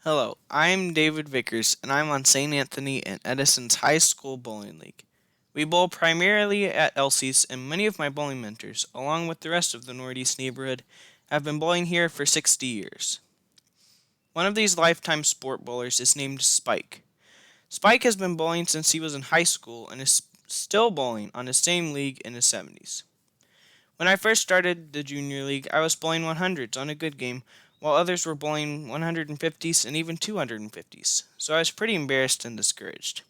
Hello, I'm David Vickers, and I'm on St. Anthony and Edison's High School Bowling League. We bowl primarily at Elsie's, and many of my bowling mentors, along with the rest of the Northeast neighborhood, have been bowling here for 60 years. One of these lifetime sport bowlers is named Spike. Spike has been bowling since he was in high school and is still bowling on the same league in his 70s. When I first started the junior league, I was bowling 100s on a good game, while others were bowling 150s and even 250s, so I was pretty embarrassed and discouraged.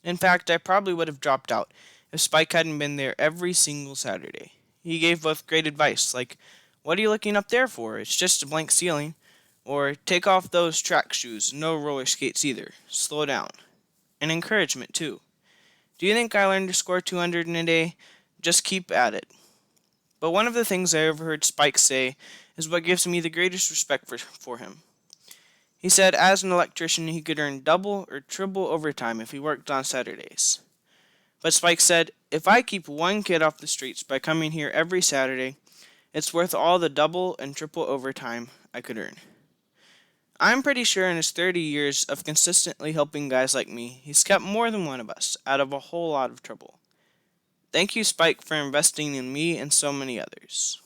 In fact, I probably would have dropped out if Spike hadn't been there every single Saturday. He gave both great advice, like, "What are you looking up there for? It's just a blank ceiling." Or, "Take off those track shoes, no roller skates either. Slow down." And encouragement, too. "Do you think I learned to score 200 in a day? Just keep at it." But one of the things I overheard Spike say is what gives me the greatest respect for him. He said as an electrician he could earn double or triple overtime if he worked on Saturdays. But Spike said, "If I keep one kid off the streets by coming here every Saturday, it's worth all the double and triple overtime I could earn." I'm pretty sure in his 30 years of consistently helping guys like me, he's kept more than one of us out of a whole lot of trouble. Thank you, Spike, for investing in me and so many others.